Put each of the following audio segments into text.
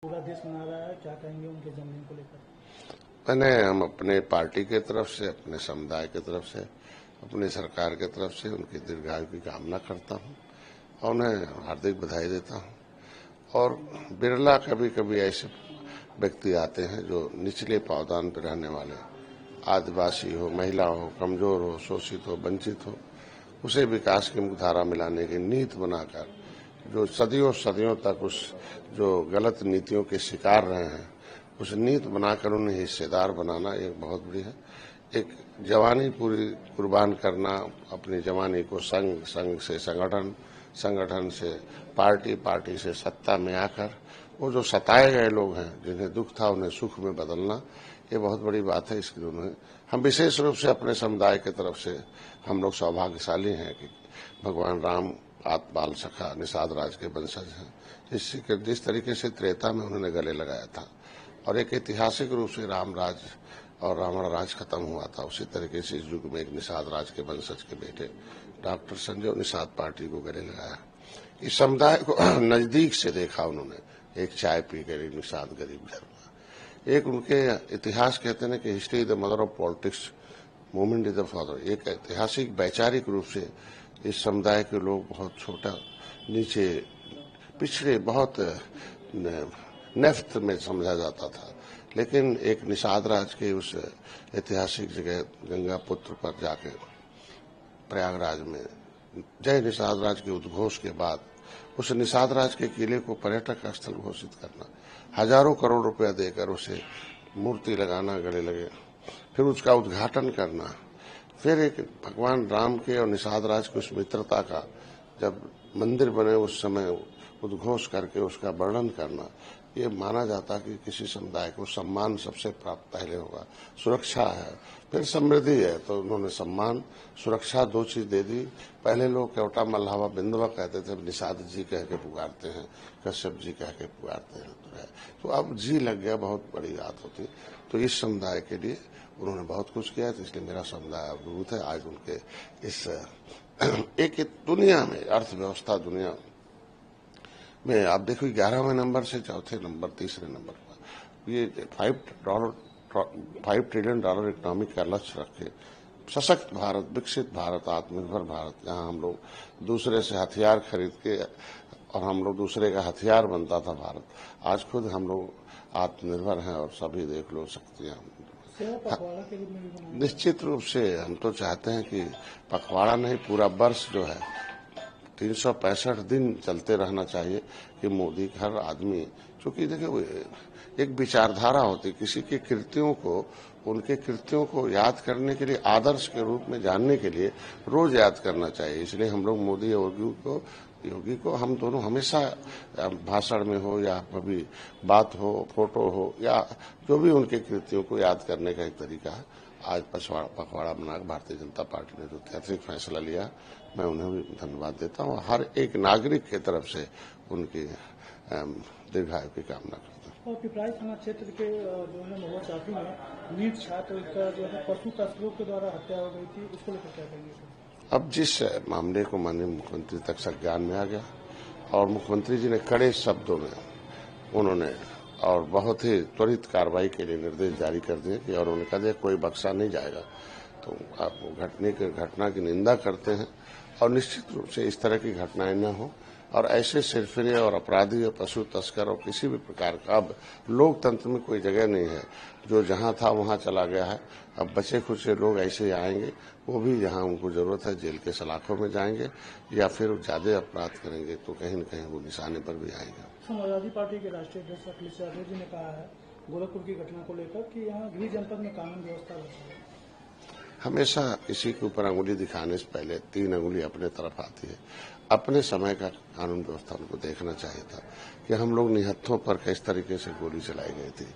पूरा देश मना रहा है, क्या कहेंगे उनके जन्मदिन को लेकर? हम अपने पार्टी के तरफ से, अपने समुदाय की तरफ से, अपनी सरकार की तरफ से उनकी दीर्घायु की कामना करता हूं और उन्हें हार्दिक बधाई देता हूं। और बिरला कभी कभी ऐसे व्यक्ति आते हैं जो निचले पावदान पर रहने वाले, आदिवासी हो, महिला हो, कमजोर हो, शोषित हो, वंचित हो, उसे विकास की मुख्यधारा मिलाने की नीति बनाकर, जो सदियों सदियों तक उस जो गलत नीतियों के शिकार रहे हैं, उस नीति बनाकर उन्हें हिस्सेदार बनाना एक बहुत बड़ी है। एक जवानी पूरी कुर्बान करना, अपनी जवानी को संघ से संगठन, संगठन से पार्टी, पार्टी से सत्ता में आकर वो जो सताए गए लोग हैं, जिन्हें दुख था, उन्हें सुख में बदलना, ये बहुत बड़ी बात है। इसके लिए हम विशेष रूप से अपने समुदाय की तरफ से हम लोग सौभाग्यशाली हैं कि भगवान राम बाल सखा निषाद राज के वंशज हैं। जिस तरीके से त्रेता में उन्होंने गले लगाया था और एक ऐतिहासिक रूप से राम राज और रावण राज खत्म हुआ था, उसी तरीके से इस युग में एक निषाद राज के वंशज के बेटे डॉक्टर संजय निषाद पार्टी को गले लगाया। इस समुदाय को नजदीक से देखा उन्होंने, एक चाय पी कर एक निषाद गरीब घर में। एक उनके इतिहास कहते हैं कि history is the mother of politics, movement is the father. एक ऐतिहासिक वैचारिक रूप से इस समुदाय के लोग बहुत छोटा, नीचे, पिछड़े, बहुत नेफ्त में समझा जाता था, लेकिन एक निषाद राज के उस ऐतिहासिक जगह गंगा पुत्र पर जाकर प्रयागराज में जय निषाद राज के उद्घोष के बाद उस निषाद राज के किले को पर्यटक स्थल घोषित करना, हजारों करोड़ रुपया देकर उसे मूर्ति लगाना गले लगे, फिर उसका उद्घाटन करना, फिर एक भगवान राम के और निषाद राज की उस मित्रता का जब मंदिर बने उस समय उद्घोष करके उसका वर्णन करना, ये माना जाता कि किसी समुदाय को सम्मान सबसे प्राप्त पहले होगा। सुरक्षा है, फिर समृद्धि है, तो उन्होंने सम्मान, सुरक्षा, दो चीज दे दी। पहले लोग केवटा मल्हावा बिंदवा कहते थे, निषाद जी कह के पुकारते हैं, कश्यप जी कह के पुकारते हैं, तो अब जी लग गया, बहुत बड़ी बात होती। तो इस समुदाय के लिए उन्होंने बहुत कुछ किया, तो इसलिए मेरा समुदाय अवधूत है। आज उनके इस एक दुनिया में, अर्थव्यवस्था दुनिया में आप देखो 11वें नंबर से चौथे नंबर, तीसरे नंबर पर, ये $5 ट्रिलियन इकोनॉमिक का लक्ष्य रखे, सशक्त भारत, विकसित भारत, आत्मनिर्भर भारत, जहां हम लोग दूसरे से हथियार खरीद के और हम लोग दूसरे का हथियार बनता था भारत, आज खुद हम लोग आत्मनिर्भर हैं और सभी देख लो शक्तियां। निश्चित रूप से हम तो चाहते हैं कि पखवाड़ा नहीं, पूरा वर्ष जो है 365 दिन चलते रहना चाहिए कि मोदी हर आदमी, क्योंकि देखिए एक विचारधारा होती, किसी के कृत्यों को, उनके कृत्यों को याद करने के लिए, आदर्श के रूप में जानने के लिए रोज याद करना चाहिए। इसलिए हम लोग मोदी और योगी को हम दोनों हमेशा भाषण में हो या कभी बात हो, फोटो हो, या जो भी उनके कृत्यों को याद करने का एक तरीका है। आज पखवाड़ा मनाकर भारतीय जनता पार्टी ने जो ऐतिहासिक फैसला लिया, मैं उन्हें भी धन्यवाद देता हूँ। हर एक नागरिक की तरफ से उनकी दीर्घायु की कामना करता हूँ। और पिपराइच थाना क्षेत्र के जो है महुआ चाफी में नीट छात्र का जो है पशु तस्करों के द्वारा हत्या हो गई थी, उसको लेकर क्या कहेंगे? अब जिस मामले को माननीय मुख्यमंत्री तक संज्ञान में आ गया और मुख्यमंत्री जी ने कड़े शब्दों में उन्होंने और बहुत ही त्वरित कार्रवाई के लिए निर्देश जारी कर दिए कि, और उन्होंने कहा दिया कोई बख्शा नहीं जाएगा। तो आप घटना की निंदा करते हैं और निश्चित रूप से इस तरह की घटनाएं न हो और ऐसे सिरफिरे और अपराधी और पशु तस्कर और किसी भी प्रकार का अब लोकतंत्र में कोई जगह नहीं है। जो जहां था वहां चला गया है। अब बचे खुचे लोग ऐसे ही आएंगे, वो भी जहां उनको जरूरत है जेल के सलाखों में जाएंगे या फिर ज्यादा अपराध करेंगे तो कहीं न कहीं वो निशाने पर भी आएंगे। समाजवादी पार्टी के राष्ट्रीय अध्यक्ष अखिलेश यादव जी ने कहा है गोरखपुर की घटना को लेकर कि यहाँ गृह जनपद में कानून व्यवस्था है। हमेशा किसी के ऊपर अंगुली दिखाने से पहले 3 अंगुली अपने तरफ आती है। अपने समय का कानून व्यवस्था उनको देखना चाहिए था कि हम लोग निहत्थों पर किस तरीके से गोली चलाई गई थी,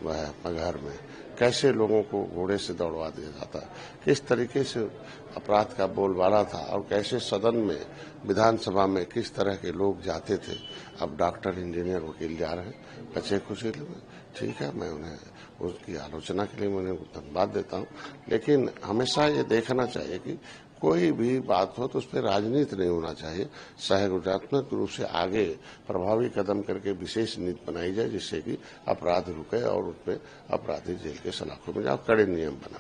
वह मगहर में कैसे लोगों को घोड़े से दौड़वा दिया जाता, किस तरीके से अपराध का बोलबाला था और कैसे सदन में, विधानसभा में किस तरह के लोग जाते थे। अब डॉक्टर, इंजीनियर, वकील जा रहे हैं बचे खुश। ठीक है, मैं उन्हें उसकी आलोचना के लिए मैं उन्हें धन्यवाद देता हूं, लेकिन हमेशा ये देखना चाहिए कि कोई भी बात हो तो उस पर राजनीति नहीं होना चाहिए। सहयोगात्मक रूप से आगे प्रभावी कदम करके विशेष नीति बनाई जाए जिससे कि अपराध रुके और उसमें अपराधी जेल के सलाखों में जाओ, कड़े नियम बना।